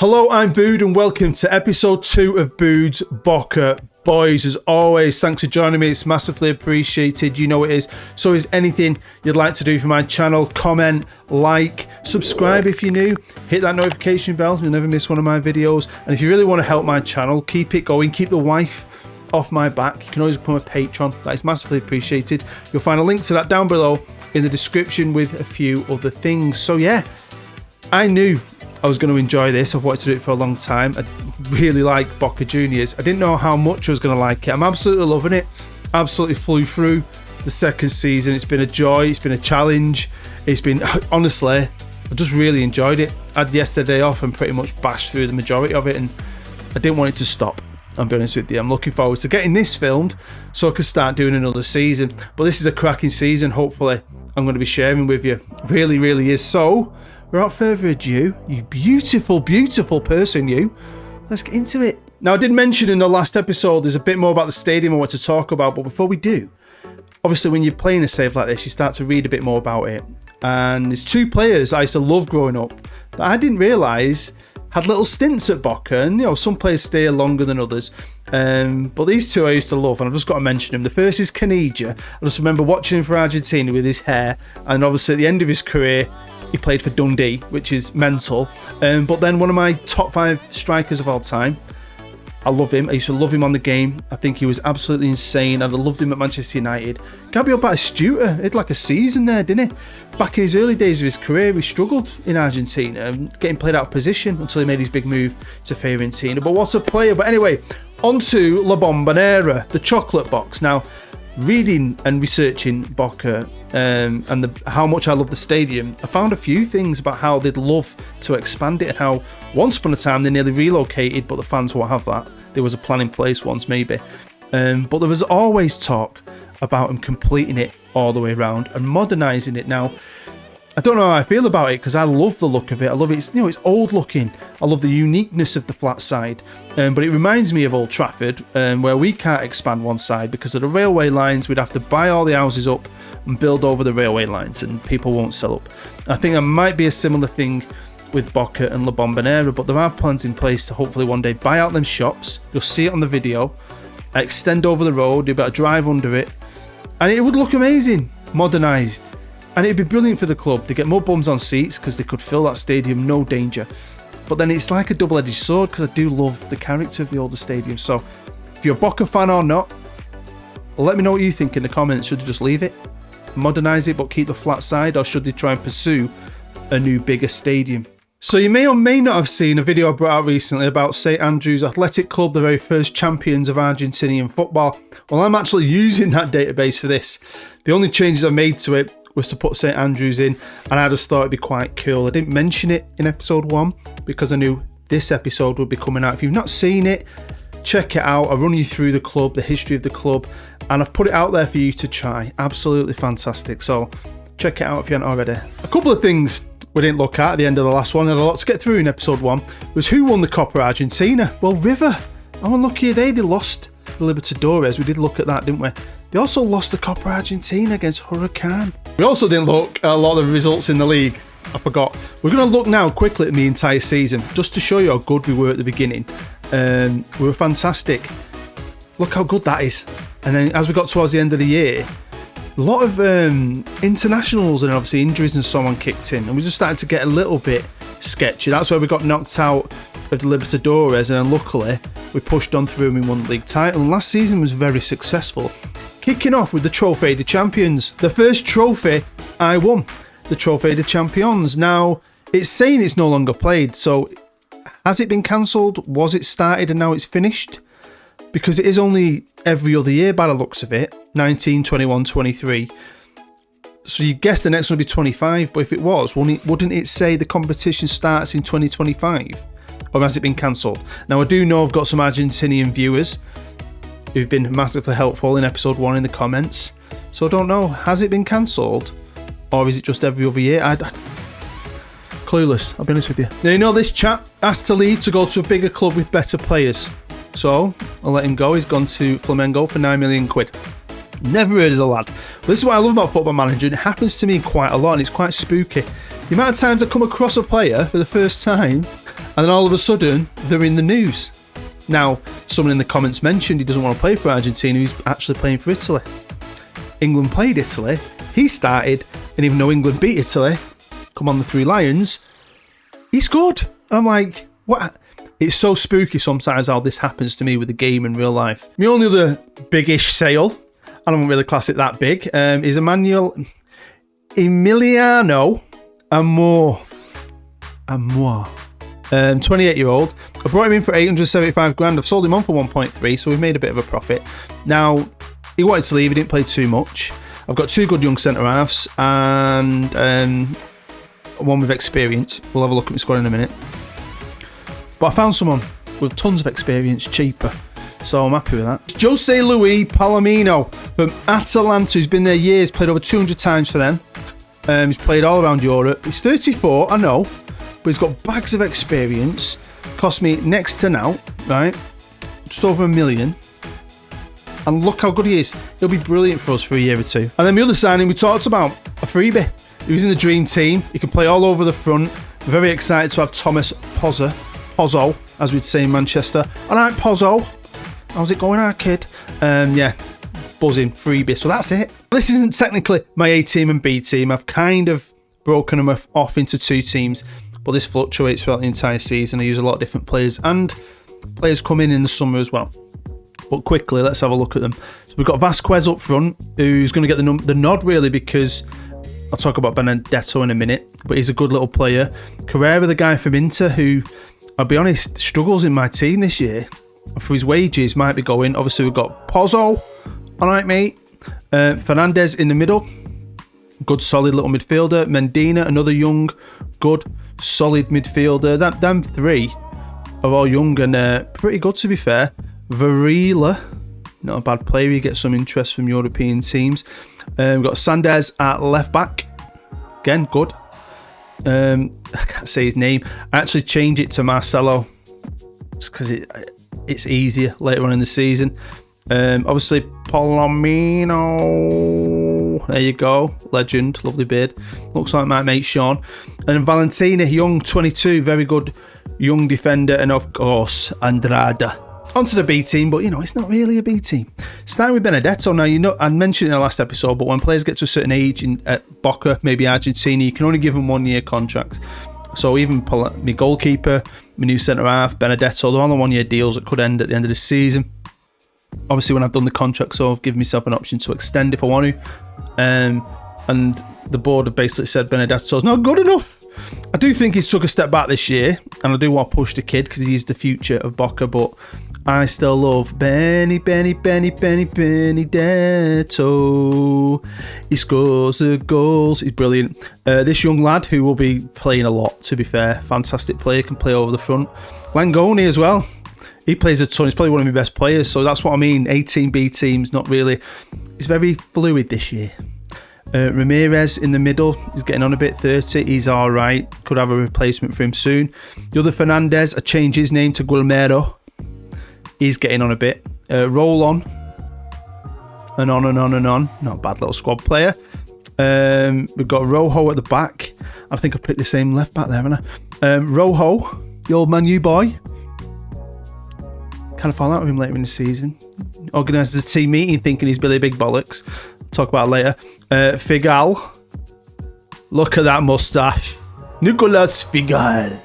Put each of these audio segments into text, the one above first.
Hello, I'm Bood and welcome to episode 2 of Bood's Boca. Boys, as always, thanks for joining me. It's massively appreciated. You know it is. So is anything you'd like to do for my channel, comment, like, subscribe if you're new, hit that notification bell so you'll never miss one of my videos. And if you really want to help my channel, keep it going, keep the wife off my back, you can always become a patron. That is massively appreciated. You'll find a link to that down below in the description with a few other things. So yeah, I knew I was going to enjoy this. I've wanted to do it for a long time. I really like Boca Juniors. I didn't know how much I was going to like it. I'm absolutely loving it. Absolutely flew through the second season. It's been a joy. It's been a challenge. It's been, honestly, I just really enjoyed it. I had yesterday off and pretty much bashed through the majority of it, and I didn't want it to stop. I'll be honest with you. I'm looking forward to getting this filmed so I can start doing another season. But this is a cracking season. Hopefully, I'm going to be sharing with you. Really, really is. So, without further ado, you beautiful, beautiful person, you. Let's get into it. Now, I did mention in the last episode, there's a bit more about the stadium I want to talk about. But before we do, obviously, when you're playing a save like this, you start to read a bit more about it. And there's two players I used to love growing up that I didn't realise had little stints at Boca, and you know, some players stay longer than others. But these two I used to love, and I've just got to mention them. The first is Canija. I just remember watching him for Argentina with his hair, and obviously at the end of his career, he played for Dundee, which is mental. But then one of my top 5 strikers of all time. I love him. I used to love him on the game. I think he was absolutely insane, and I loved him at Manchester United. Gabriel Batistuta, he had like a season there, didn't he? Back in his early days of his career, he struggled in Argentina, getting played out of position until he made his big move to Fiorentina. But what a player. But anyway, on to La Bombonera, the chocolate box. Now, reading and researching Boca and how much I love the stadium, I found a few things about how they'd love to expand it, and how once upon a time they nearly relocated, but the fans won't have that. There was a plan in place once, maybe. But there was always talk about them completing it all the way around and modernising it. Now, I don't know how I feel about it because I love the look of it. I love it. It's old looking. I love the uniqueness of the flat side. But it reminds me of Old Trafford, where we can't expand one side because of the railway lines. We'd have to buy all the houses up and build over the railway lines, and people won't sell up. I think there might be a similar thing with Boca and La Bombonera, but there are plans in place to hopefully one day buy out them shops. You'll see it on the video. Extend over the road. You better drive under it, and it would look amazing, modernised. And it'd be brilliant for the club. They get more bums on seats because they could fill that stadium, no danger. But then it's like a double-edged sword because I do love the character of the older stadium. So if you're a Boca fan or not, let me know what you think in the comments. Should they just leave it, modernise it, but keep the flat side, or should they try and pursue a new, bigger stadium? So you may or may not have seen a video I brought out recently about St Andrews Athletic Club, the very first champions of Argentinian football. Well, I'm actually using that database for this. The only changes I made to it was to put St Andrews in, and I just thought it'd be quite cool. I didn't mention it in episode 1 because I knew this episode would be coming out. If you've not seen it, check it out. I'll run you through the club, the history of the club, and I've put it out there for you to try. Absolutely fantastic. So check it out if you haven't already. A couple of things we didn't look at the end of the last one, and a lot to get through in episode 1, was who won the Copa Argentina. Well, River. How unlucky are they? They lost the Libertadores. We did look at that, didn't we? They also lost the Copa Argentina against Huracan. We also didn't look at a lot of the results in the league. I forgot. We're going to look now quickly at the entire season, just to show you how good we were at the beginning. We were fantastic. Look how good that is. And then as we got towards the end of the year, a lot of internationals and obviously injuries and so on kicked in, and we just started to get a little bit sketchy. That's where we got knocked out of the Libertadores, and then luckily we pushed on through and we won the league title. And last season was very successful, kicking off with the Trofeo de Champions, the first trophy I won, the Trofeo de Champions. Now, it's saying it's no longer played, so has it been cancelled? Was it started and now it's finished? Because it is only every other year by the looks of it, 19, 21, 23. So you guess the next one would be 25, but if it was, wouldn't it say the competition starts in 2025? Or has it been cancelled? Now, I do know I've got some Argentinian viewers who've been massively helpful in episode 1 in the comments. So I don't know, has it been cancelled? Or is it just every other year? Clueless, I'll be honest with you. Now, you know, this chap asked to leave to go to a bigger club with better players. So I'll let him go. He's gone to Flamengo for 9 million quid. Never heard of the lad. But this is what I love about Football Manager, and it happens to me quite a lot, and it's quite spooky. The amount of times I come across a player for the first time, And then all of a sudden, they're in the news. Now, someone in the comments mentioned he doesn't want to play for Argentina, he's actually playing for Italy. England played Italy, he started, and even though England beat Italy, come on the Three Lions, he scored. And I'm like, what? It's so spooky sometimes how this happens to me with the game in real life. My only other big-ish sale, I don't really class it that big, is Emiliano Amor. 28-year-old. I brought him in for 875 grand. I've sold him on for 1.3, so we've made a bit of a profit. Now, he wanted to leave. He didn't play too much. I've got 2 good young centre-halves and one with experience. We'll have a look at my squad in a minute. But I found someone with tons of experience, cheaper. So I'm happy with that. Jose Luis Palomino from Atalanta, who's been there years, played over 200 times for them. He's played all around Europe. He's 34, I know, but he's got bags of experience. Cost me next to now, right? Just over $1 million. And look how good he is. He'll be brilliant for us for a year or two. And then the other signing we talked about, a freebie. He was in the dream team. He can play all over the front. We're very excited to have Thomas Pozzo, as we'd say in Manchester. All right, Pozzo. How's it going, our kid? Yeah, buzzing, freebie. So that's it. This isn't technically my A team and B team. I've kind of broken them off into 2 teams, but this fluctuates throughout the entire season. I use a lot of different players, and players come in the summer as well. But quickly, let's have a look at them. So we've got Vasquez up front, who's going to get the nod, really, because I'll talk about Benedetto in a minute, but he's a good little player. Carrera, the guy from Inter, who, I'll be honest, struggles in my team this year. For his wages, might be going. Obviously, we've got Pozzo. All right, mate. Fernandez in the middle. Good, solid little midfielder. Mendina, another young, good, solid midfielder. Them 3 are all young and pretty good, to be fair. Varela, not a bad player. He gets some interest from European teams. We've got Sanders at left back. Again, good. I can't say his name. I actually changed it to Marcelo. It's because it's easier later on in the season. Obviously, Palomino. There you go. Legend. Lovely beard. Looks like my mate Sean. And Valentina, young, 22. Very good young defender. And of course, Andrade. Onto the B team, but it's not really a B team. Starting with Benedetto. Now, I mentioned in the last episode, but when players get to a certain age at Boca, maybe Argentina, you can only give them 1-year contracts. So even my goalkeeper, my new centre-half, Benedetto, they're all on 1-year deals that could end at the end of the season. Obviously, when I've done the contract, so I've given myself an option to extend if I want to. And the board have basically said Benedetto's not good enough. I do think he's took a step back this year, and I do want to push the kid because he's the future of Boca, but I still love Benedetto. He scores the goals. He's brilliant. This young lad who will be playing a lot, to be fair. Fantastic player, can play over the front. Langoni as well. He plays a ton. He's probably one of my best players. So that's what I mean. A team, B team's not really. It's very fluid this year. Ramirez in the middle. He's getting on a bit, 30. He's all right. Could have a replacement for him soon. The other Fernandez, I changed his name to Guillermo. He's getting on a bit. Roll on. And on and on and on. Not a bad little squad player. We've got Rojo at the back. I think I picked the same left back there, haven't I? Rojo, the old Man U boy. Kind of fall out with him later in the season. Organises a team meeting thinking he's Billy Big Bollocks. Talk about it later. Figal. Look at that moustache. Nicolas Figal.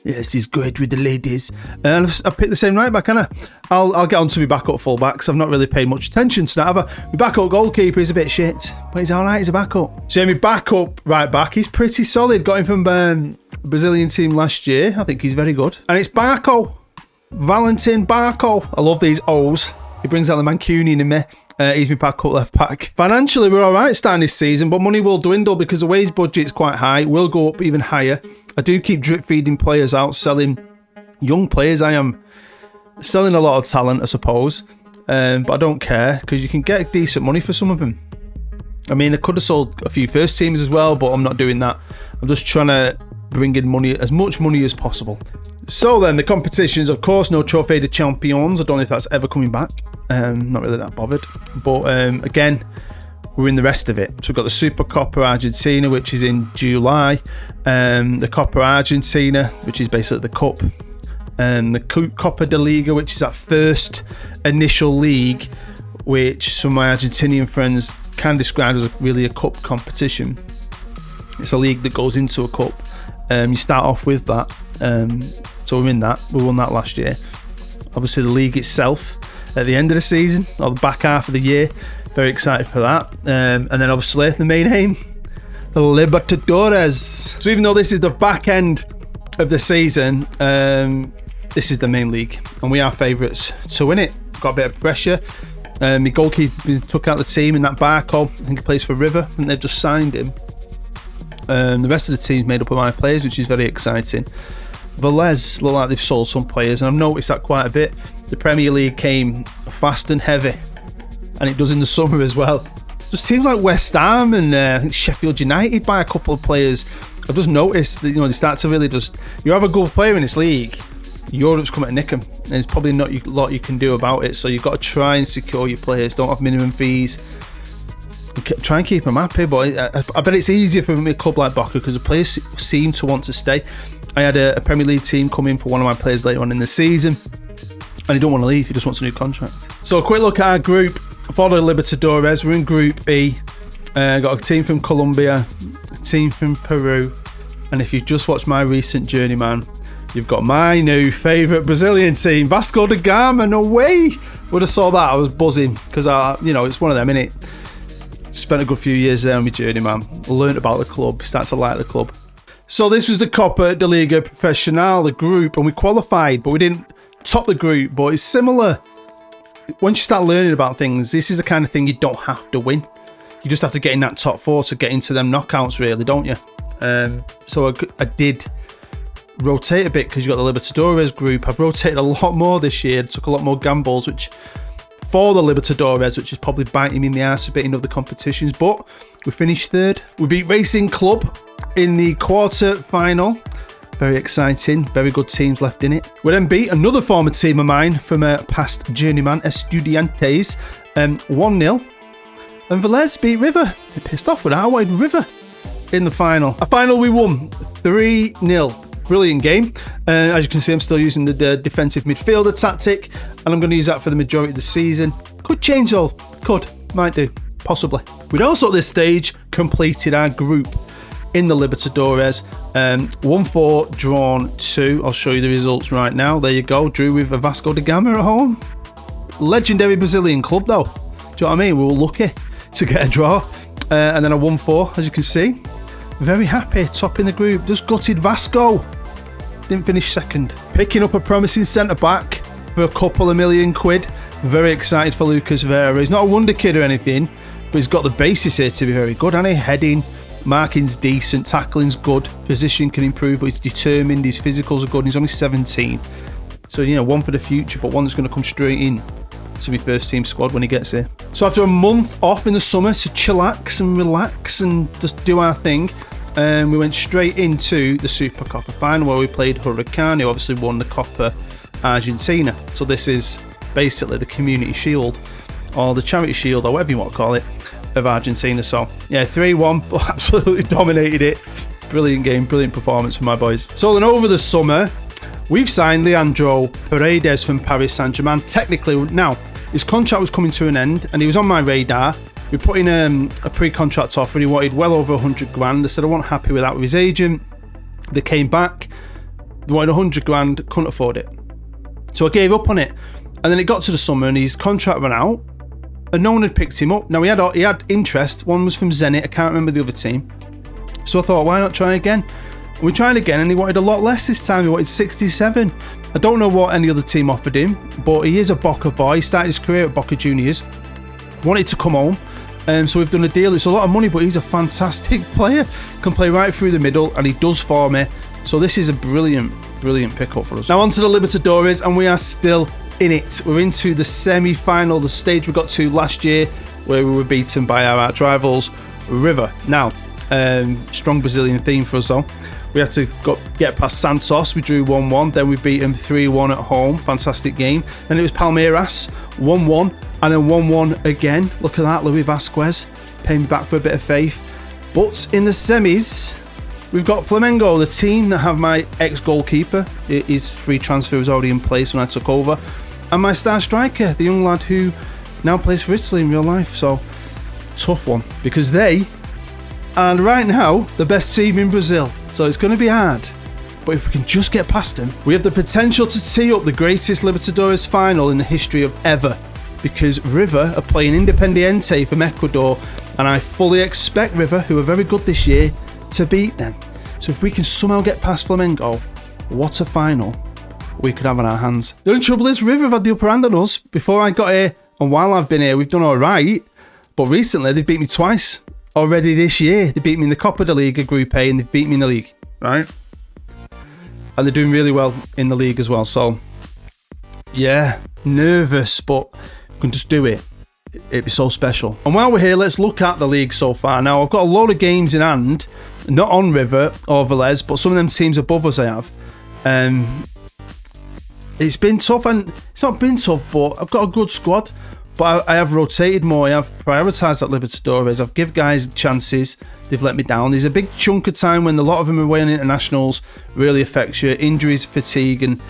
Yes, he's great with the ladies. And I've picked the same right back, haven't I? I'll get on to my backup full-backs. I've not really paid much attention to that, have I? My backup goalkeeper is a bit shit, but he's all right, he's a backup. So my backup right back, he's pretty solid. Got him from Brazilian team last year. I think he's very good. And it's Barco. Valentin Barco. I love these O's. He brings out the Mancunian in me. He's my backup left back. Financially, we're all right starting this season, but money will dwindle because the wage budget's quite high. Will go up even higher. I do keep drip feeding players out, selling young players. I am selling a lot of talent, I suppose, but I don't care because you can get decent money for some of them. I mean, I could have sold a few first teams as well, but I'm not doing that. I'm just trying to bring in money, as much money as possible. So then, the competitions, of course, no Trophée de Champions. I don't know if that's ever coming back. Not really that bothered. But again, we're in the rest of it. So we've got the Super Copa Argentina, which is in July, the Copa Argentina, which is basically the cup, and the Copa de Liga, which is that first initial league, which some of my Argentinian friends can describe as really a cup competition. It's a league that goes into a cup. You start off with that. So we're in that. We won that last year. Obviously, the league itself at the end of the season, or the back half of the year. Very excited for that. And then obviously the main aim, the Libertadores. So even though this is the back end of the season, this is the main league, and we are favourites to win it. Got a bit of pressure. My goalkeeper took out the team in that Barco. I think he plays for River, and they've just signed him. The rest of the team's made up of my players, which is very exciting. Velez look like they've sold some players, and I've noticed that quite a bit. The Premier League came fast and heavy, and it does in the summer as well. Just teams like West Ham and I think Sheffield United buy a couple of players. I've just noticed that, they start to really just... You have a good player in this league, Europe's coming to nick them. There's probably not a lot you can do about it, so you've got to try and secure your players. Don't have minimum fees. Try and keep them happy, but I bet it's easier for a club like Boca because the players seem to want to stay. I had a Premier League team come in for one of my players later on in the season, and he don't want to leave, he just wants a new contract. So a quick look at our group for the Libertadores. We're in Group E. Got a team from Colombia, a team from Peru, and if you've just watched my recent Journeyman, you've got my new favourite Brazilian team, Vasco da Gama. No way! Would have saw that, I was buzzing, because it's one of them, innit? Spent a good few years there on my Journeyman. Learned about the club, started to like the club. So this was the Copa de Liga Professional, the group, and we qualified, but we didn't top the group. But it's similar. Once you start learning about things, this is the kind of thing you don't have to win. You just have to get in that top four to get into them knockouts, really, don't you? So I did rotate a bit because you've got the Libertadores group. I've rotated a lot more this year. Took a lot more gambles, which for the Libertadores, which is probably biting me in the arse a bit in other competitions. But we finished third. We beat Racing Club in the quarter final. Very exciting. Very good teams left in it. We then beat another former team of mine from a past Journeyman, Estudiantes, 1-0. And Velez beat River. They're pissed off with that. I wanted River in the final. A final we won 3-0. Brilliant game. As you can see, I'm still using the defensive midfielder tactic, and I'm going to use that for the majority of the season. Could change though. Could. Might do. Possibly. We'd also at this stage completed our group in the Libertadores. 1-4, drawn 2. I'll show you the results right now. There you go. Drew with Vasco da Gama at home. Legendary Brazilian club though. Do you know what I mean? We were lucky to get a draw. And then a 1-4, as you can see. Very happy, top in the group. Just gutted Vasco. Didn't finish second. Picking up a promising centre-back for a couple of £1 million. Very excited for Lucas Vera. He's not a wonder kid or anything, but he's got the basis here to be very good, hasn't he? Heading, marking's decent, tackling's good, position can improve, but he's determined, his physicals are good, and he's only 17. So, one for the future, but one that's going to come straight in to my first team squad when he gets here. So after a month off in the summer to chillax and relax and just do our thing, we went straight into the Super Copa final where we played Huracán, who obviously won the Copa Argentina. So this is basically the Community Shield or the Charity Shield or whatever you want to call it of Argentina. So yeah, 3-1, but absolutely dominated it. Brilliant game, brilliant performance from my boys. So then over the summer, we've signed Leandro Paredes from Paris Saint-Germain. Technically now, his contract was coming to an end and he was on my radar. We put in a pre-contract offer and he wanted well over 100 grand. I said I wasn't happy with that with his agent. They came back, they wanted 100 grand, couldn't afford it. So I gave up on it. And then it got to the summer and his contract ran out and no one had picked him up. Now he had interest, one was from Zenit, I can't remember the other team. So I thought, why not try again? And we tried again and he wanted a lot less this time, he wanted 67. I don't know what any other team offered him, but he is a Boca boy, he started his career at Boca Juniors, wanted to come home. So we've done a deal. It's a lot of money, but he's a fantastic player. Can play right through the middle, and he does for me. So this is a brilliant pickup for us. Now on to the Libertadores, and we are still in it. We're into the semi-final, the stage we got to last year, where we were beaten by our arch rivals, River. Now, strong Brazilian theme for us though. We had to get past Santos. We drew 1-1. Then we beat them 3-1 at home. Fantastic game. Then it was Palmeiras, 1-1. And then 1-1 again. Look at that, Luis Vasquez. pay me back for a bit of faith. But in the semis, we've got Flamengo, the team that have my ex-goalkeeper. His free transfer was already in place when I took over. And my star striker, the young lad who now plays for Italy in real life. So, tough one. Because they are right now the best team in Brazil. So it's going to be hard. But if we can just get past them, we have the potential to tee up the greatest Libertadores final in the history of ever. Because River are playing Independiente from Ecuador, and I fully expect River, who are very good this year, to beat them. So if we can somehow get past Flamengo, what a final we could have on our hands. The only trouble is River have had the upper hand on us before I got here, and while I've been here, we've done all right. But recently, they've beat me twice already this year. They beat me in the Copa de Liga Group A, and they've beat me in the league, right? And they're doing really well in the league as well. So, yeah, nervous, but we can just do it. It'd be so special. And while we're here, let's look at the league so far. Now, I've got a load of games in hand, not on River or Velez, but some of them teams above us I have. It's been tough, and it's not been tough, but I've got a good squad. But I have rotated more. I have prioritised that Libertadores. I've given guys chances. They've let me down. There's a big chunk of time when a lot of them are away on internationals. Really affects you. Injuries, fatigue, and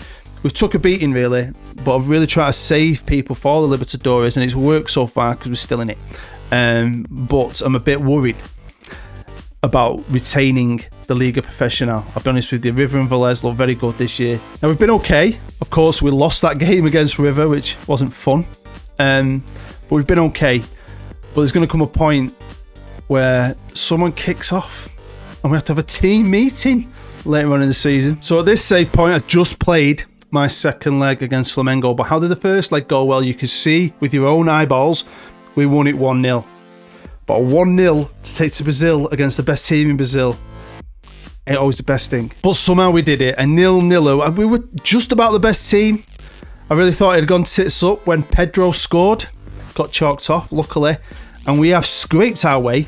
we've took a beating really. But I've really tried to save people for the Libertadores, and it's worked so far because we're still in it. But I'm a bit worried about retaining the Liga Professional. I'll be honest with you, River and Velez look very good this year. Now we've been okay. Of course, we lost that game against River, which wasn't fun. But we've been okay. But there's going to come a point where someone kicks off and we have to have a team meeting later on in the season. So at this save point, I just played my second leg against Flamengo. But how did the first leg go? Well, you can see with your own eyeballs, we won it 1-0. But a 1-0 to take to Brazil against the best team in Brazil ain't always the best thing. But somehow we did it. A 0-0. And we were just about the best team. I really thought it had gone tits up when Pedro scored. Got chalked off, luckily. And we have scraped our way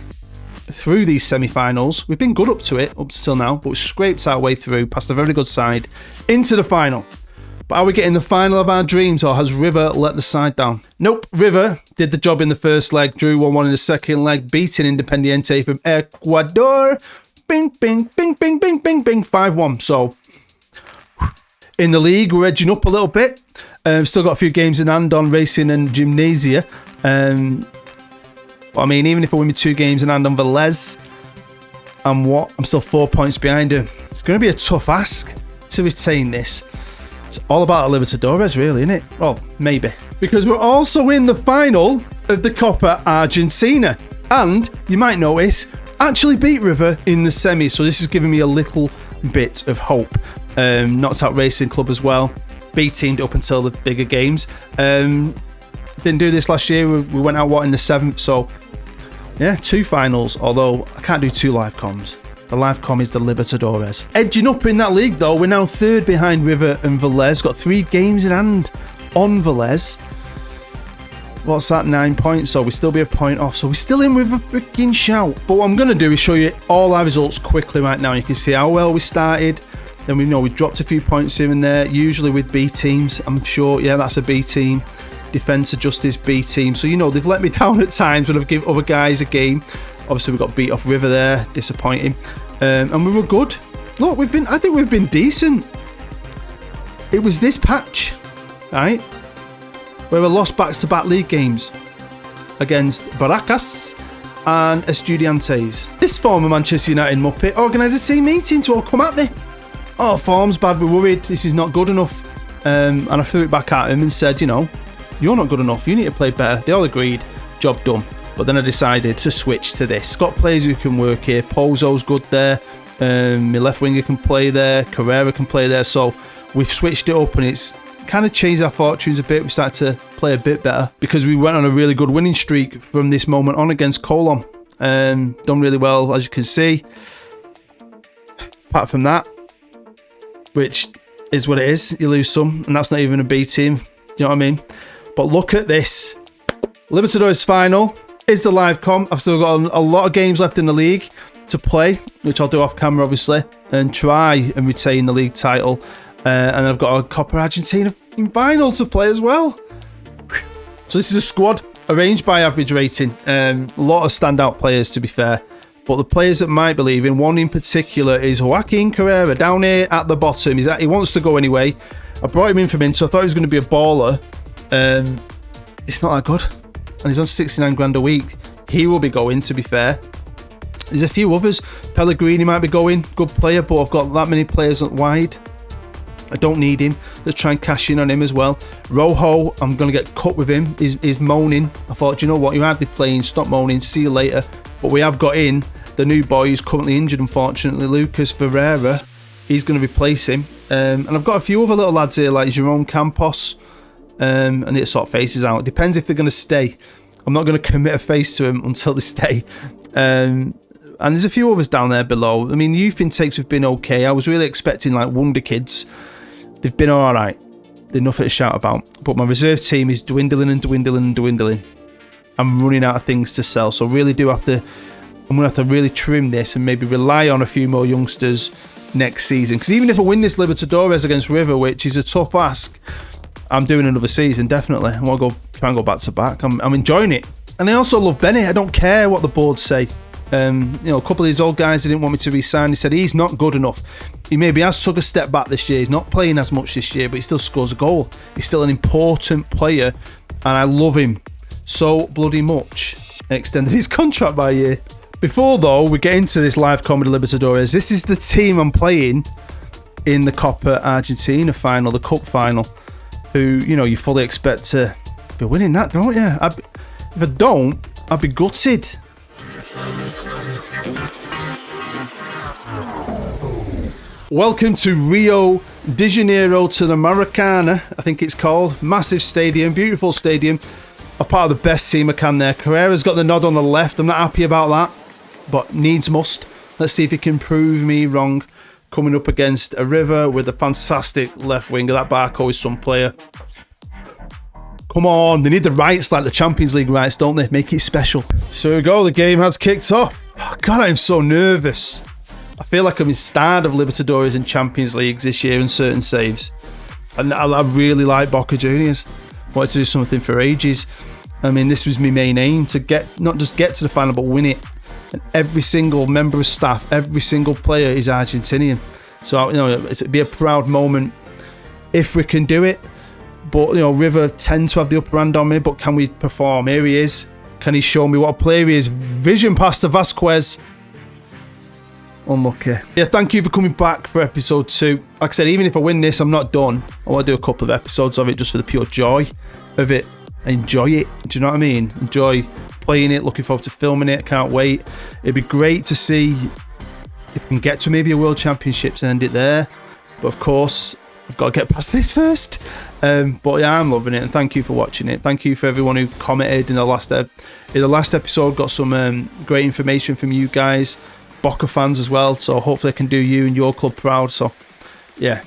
through these semi-finals. We've been good up to it, up till now, but we scraped our way through, past a very good side, into the final. But are we getting the final of our dreams, or has River let the side down? Nope, River did the job in the first leg, drew 1-1 in the second leg, beating Independiente from Ecuador. Bing, bing, bing, bing, bing, bing, bing, 5-1. So, in the league, we're edging up a little bit. Still got a few games in hand on Racing and Gymnasia. I mean, even if I win me 2 games in hand on Velez, I'm still 4 points behind him. It's going to be a tough ask to retain this. It's all about Libertadores, really, isn't it? Well, maybe. Because we're also in the final of the Copa Argentina. And, you might notice, actually beat River in the semis. So this is giving me a little bit of hope. Knocked out Racing Club as well. B-teamed up until the bigger games. Didn't do this last year. We went out, in the 7th. So, yeah, 2 finals. Although, I can't do 2 live comms. The live com is the Libertadores. Edging up in that league, though. We're now 3rd behind River and Velez. Got 3 games in hand on Velez. What's that? 9 points. So, we still be a point off. So, we're still in with a freaking shout. But what I'm going to do is show you all our results quickly right now. You can see how well we started. Then we dropped a few points here and there, usually with B teams. I'm sure, yeah, that's a B team. Defence Justice B team. So, they've let me down at times when I've given other guys a game. Obviously, we got beat off River there, disappointing. And we were good. Look, I think we've been decent. It was this patch, right, where we lost back-to-back league games against Barracas and Estudiantes. This former Manchester United Muppet organised a team meeting to all come at me. Oh, form's bad, we're worried, this is not good enough. And I threw it back at him and said, you're not good enough, you need to play better. They all agreed, job done. But then I decided to switch to this. Got players who can work here. Pozo's good there. My left winger can play there. Carrera can play there. So we've switched it up and it's kind of changed our fortunes a bit. We started to play a bit better because we went on a really good winning streak from this moment on against Colon. Done really well, as you can see. Apart from that, which is what it is. You lose some, and that's not even a B team. Do you know what I mean? But look at this. Libertadores final is the live comp. I've still got a lot of games left in the league to play, which I'll do off camera, obviously, and try and retain the league title. And I've got a Copa Argentina final to play as well. So this is a squad. arranged by average rating. A lot of standout players, to be fair. But the players that might be leaving, one in particular is Joaquin Carrera, down here at the bottom. He wants to go anyway. I brought him in from Inter. I thought he was going to be a baller. It's not that good. And he's on 69 grand a week. He will be going, to be fair. There's a few others. Pellegrini might be going. Good player, but I've got that many players wide. I don't need him. Let's try and cash in on him as well. Rojo, I'm going to get cut with him. He's moaning. I thought, do you know what? You're hardly playing. Stop moaning. See you later. But we have got in the new boy who's currently injured, unfortunately, Lucas Ferreira. He's going to replace him. And I've got a few other little lads here, like Jerome Campos. And it sort of faces out. It depends if they're going to stay. I'm not going to commit a face to them until they stay. And there's a few others down there below. I mean, the youth intakes have been okay. I was really expecting like WONDERKIDS. They've been all right. They're nothing to shout about. But my reserve team is dwindling and dwindling and dwindling. I'm running out of things to sell, so I really do have to. I'm going to have to really trim this and maybe rely on a few more youngsters next season. Because even if I win this Libertadores against River, which is a tough ask, I'm doing another season, definitely. I want to try and go back to back. I'm enjoying it. And I also love Benny. I don't care what the board say. A couple of these old guys didn't want me to re-sign. He said he's not good enough. He maybe has took a step back this year. He's not playing as much this year, but he still scores a goal. He's still an important player, and I love him so bloody much. Extended his contract by a year. Before, though, we get into this live comedy Libertadores, this is the team I'm playing in the Copa Argentina final, the cup final, who, you fully expect to be winning that, don't you? If I don't, I'd be gutted. Welcome to Rio de Janeiro, to the Maracana, I think it's called. Massive stadium, beautiful stadium. A part of the best team I can there. Carrera's got the nod on the left. I'm not happy about that, but needs must. Let's see if he can prove me wrong. Coming up against a River with a fantastic left winger. That Barco is some player. Come on, they need the rights like the Champions League rights, don't they? Make it special. So here we go, the game has kicked off. Oh, God, I'm so nervous. I feel like I'm instead of Libertadores and Champions Leagues this year in certain saves. And I really like Boca Juniors. Wanted to do something for ages. I mean, this was my main aim, to not just get to the final, but win it. And every single member of staff, every single player is Argentinian. So, it'd be a proud moment if we can do it. But, River tend to have the upper hand on me, but can we perform? Here he is. Can he show me what a player he is? Vision past the Vasquez. Unlucky. Yeah, thank you for coming back for episode 2. Like I said, even if I win this, I'm not done. I want to do a couple of episodes of it just for the pure joy of it. Enjoy it. Do you know what I mean? Enjoy playing it. Looking forward to filming it. Can't wait. It'd be great to see if we can get to maybe a World Championships and end it there. But of course, I've got to get past this first. But yeah, I'm loving it, and thank you for watching it. Thank you for everyone who commented in the last episode. Got some great information from you guys, Boca fans as well. So hopefully I can do you and your club proud. So yeah.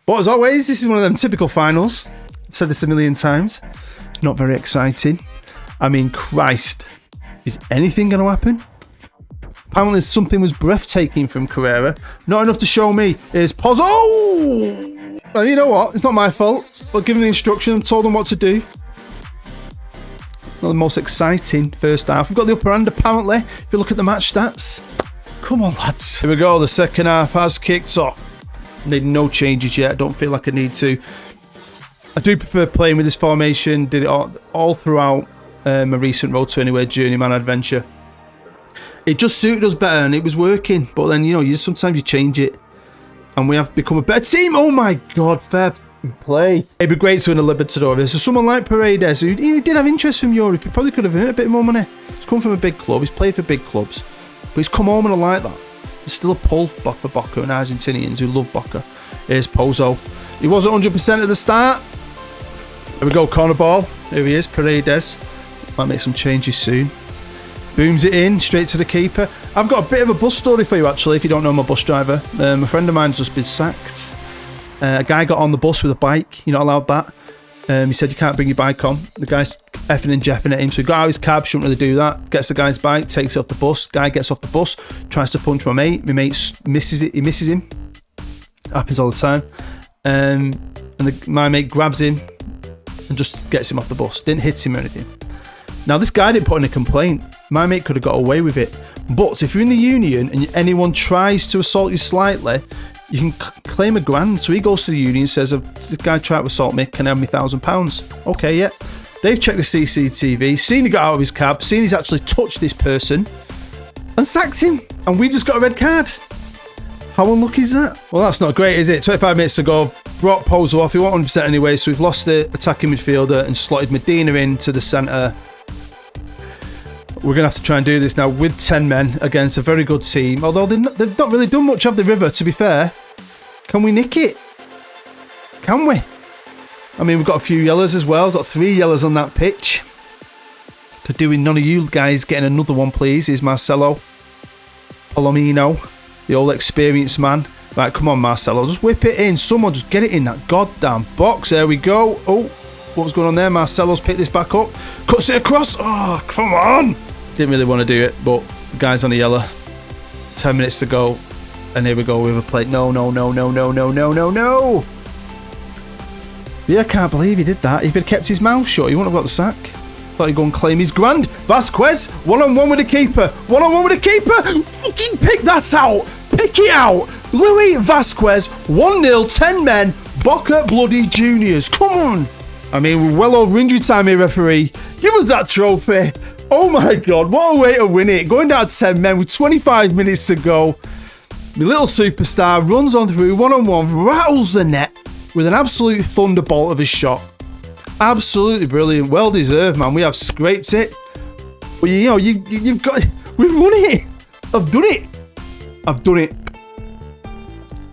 But as always, this is one of them typical finals. I've said this a million times. Not very exciting. I mean, Christ, is anything going to happen? Apparently something was breathtaking from Carrera. Not enough to show me. Here's Pozzo. Well, you know what? It's not my fault. I'll give him the instruction and told him what to do. Not the most exciting first half. We've got the upper hand, apparently, if you look at the match stats. Come on, lads. Here we go. The second half has kicked off. Need no changes yet. I don't feel like I need to. I do prefer playing with this formation. Did it all throughout my recent Road to Anywhere Journeyman adventure. It just suited us better and it was working. But then, sometimes you change it. And we have become a better team. Oh my God, fair play. It'd be great to win a Libertadores. So someone like Paredes, who did have interest from Europe, he probably could have earned a bit more money. He's come from a big club. He's played for big clubs. But he's come home and I like that. There's still a pull for Boca and Argentinians who love Boca. Here's Pozzo. He wasn't 100% at the start. There we go, corner ball. Here he is, Paredes. Might make some changes soon. Booms it in, straight to the keeper. I've got a bit of a bus story for you, actually, if you don't know my bus driver. A friend of mine's just been sacked. A guy got on the bus with a bike. You're not allowed that. He said you can't bring your bike on. The guy's effing and jeffing at him, so he got out of his cab, shouldn't really do that. Gets the guy's bike, takes it off the bus. Guy gets off the bus, tries to punch my mate. My mate misses it. He misses him. Happens all the time. My mate grabs him and just gets him off the bus. Didn't hit him or anything. Now, this guy didn't put in a complaint. My mate could have got away with it. But if you're in the union and anyone tries to assault you slightly, you can claim £1,000. So he goes to the union and says, this guy tried to assault me, can I have me £1,000? Okay, yeah. They've checked the CCTV, seen he got out of his cab, seen he's actually touched this person, and sacked him. And we just got a red card. How unlucky is that? Well, that's not great, is it? 25 minutes to go. Brought Pozo off. He wasn't 100% anyway, so we've lost the attacking midfielder and slotted Medina into the centre. We're going to have to try and do this now with 10 men against a very good team. Although they've not really done much of the River, to be fair. Can we nick it? Can we? I mean, we've got a few yellows as well. Got 3 yellows on that pitch. Could do with none of you guys getting another one, please. Here's Marcelo. Palomino, the old experienced man. Right, come on, Marcelo. Just whip it in. Someone just get it in that goddamn box. There we go. Oh, what was going on there? Marcelo's picked this back up. Cuts it across. Oh, come on. Didn't really want to do it, but the guy's on a yellow. 10 minutes to go. And here we go with a plate. No, no, no, no, no, no, no, no, no. Yeah, I can't believe he did that. If he'd kept his mouth shut, he wouldn't have got the sack. Thought he'd go and claim his grand. Vasquez, one-on-one with the keeper. One-on-one with the keeper. Fucking pick that out. Pick it out. Louis Vasquez, 1-0, 10 men. Boca bloody juniors. Come on. I mean, we're well over injury time here, referee. Give us that trophy. Oh my God, what a way to win it. Going down to 10 men with 25 minutes to go. My little superstar runs on through, one-on-one, rattles the net with an absolute thunderbolt of a shot. Absolutely brilliant. Well deserved, man. We have scraped it. But you know, you've got... We've won it. I've done it. I've done it.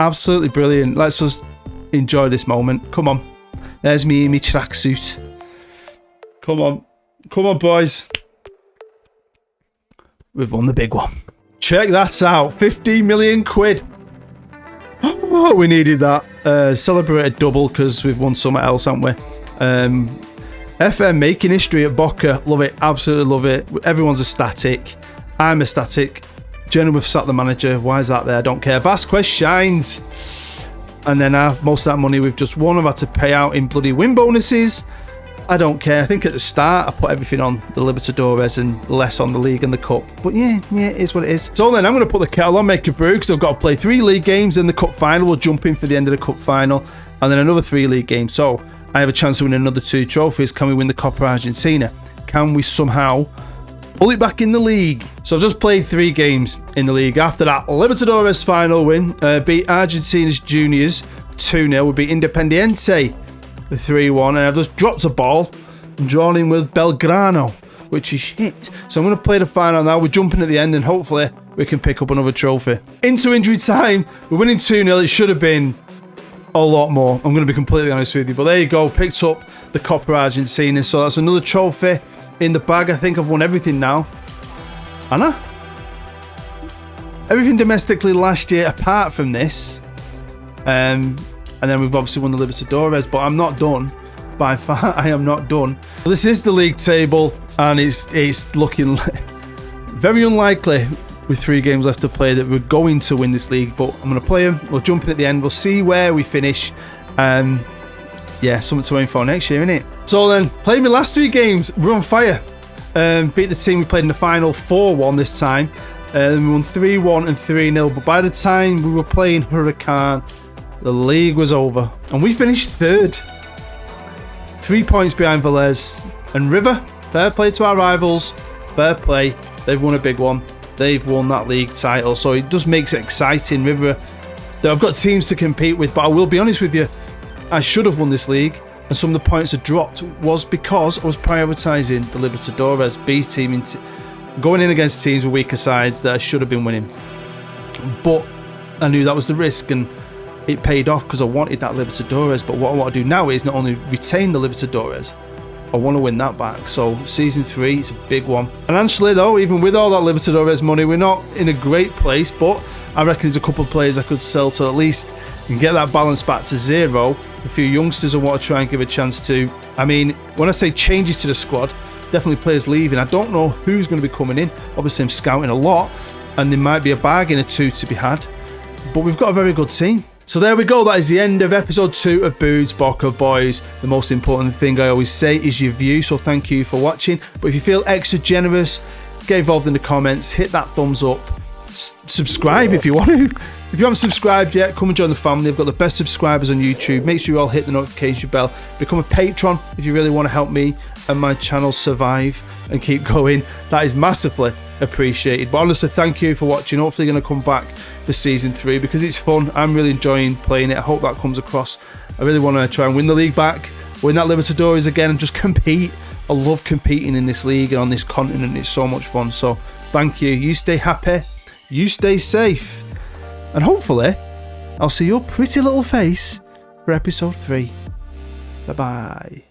Absolutely brilliant. Let's just enjoy this moment. Come on. There's me in my tracksuit. Come on. Come on, boys. We've won the big one. Check that out. 15 million quid. Oh, we needed that. Celebrate a double because we've won something else, haven't we? FM making history at Boca. Love it. Absolutely love it. Everyone's ecstatic. I'm ecstatic. Jenna, we've sacked the manager. Why is that there? I don't care. Vasquez shines. And then most of that money we've just won. I've had to pay out in bloody win bonuses. I don't care. I think at the start I put everything on the Libertadores and less on the league and the cup. But yeah, it is what it is. So then I'm going to put the kettle on, make a brew, because I've got to play 3 league games in the cup final. We'll jump in for the end of the cup final. And then another 3 league games. So I have a chance to win another 2 trophies. Can we win the Copa Argentina? Can we somehow pull it back in the league? So I've just played 3 games in the league. After that, Libertadores final win. Beat Argentina's juniors 2-0. We beat Independiente 3-1. And I've just dropped a ball and drawn in with Belgrano, which is shit. So I'm going to play the final now. We're jumping at the end and hopefully we can pick up another trophy. Into injury time. We're winning 2-0. It should have been a lot more. I'm going to be completely honest with you. But there you go. Picked up the Copa Argentina. So that's another trophy in the bag. I think I've won everything now. Anna? Everything domestically last year apart from this. And then we've obviously won the Libertadores. But I'm not done. By far, I am not done. So this is the league table. And it's looking very unlikely with 3 games left to play that we're going to win this league. But I'm going to play them. We'll jump in at the end. We'll see where we finish. Yeah, something to aim for next year, innit? So then, played my last 3 games. We're on fire. Beat the team we played in the final 4-1 this time. We won 3-1 and 3-0. But by the time we were playing Hurricane, the league was over. And we finished 3rd. 3 points behind Velez and River. Fair play to our rivals. Fair play. They've won a big one. They've won that league title. So it just makes it exciting. River, I've got teams to compete with. But I will be honest with you. I should have won this league. And some of the points I dropped was because I was prioritising the Libertadores B team. Going in against teams with weaker sides that I should have been winning. But I knew that was the risk. And it paid off because I wanted that Libertadores. But what I want to do now is not only retain the Libertadores, I want to win that back. So season 3, it's a big one. Financially though, even with all that Libertadores money, we're not in a great place. But I reckon there's a couple of players I could sell to at least and get that balance back to 0. A few youngsters I want to try and give a chance to. I mean, when I say changes to the squad, definitely players leaving. I don't know who's going to be coming in. Obviously I'm scouting a lot and there might be a bargain or 2 to be had. But we've got a very good team. So there we go, that is the end of episode 2 of Boods, Boca, Boys. The most important thing I always say is your view, so thank you for watching. But if you feel extra generous, get involved in the comments, hit that thumbs up, subscribe if you want to. If you haven't subscribed yet, come and join the family. I've got the best subscribers on YouTube. Make sure you all hit the notification bell. Become a patron if you really want to help me and my channel survive and keep going. That is massively appreciated. But honestly, thank you for watching. Hopefully you're going to come back for season 3 because it's fun. I'm really enjoying playing it. I hope that comes across. I really want to try and win the league back, win that Libertadores again, and just compete. I love competing in this league and on this continent. It's so much fun. So thank you. You stay happy, you stay safe, and hopefully I'll see your pretty little face for episode 3. Bye bye.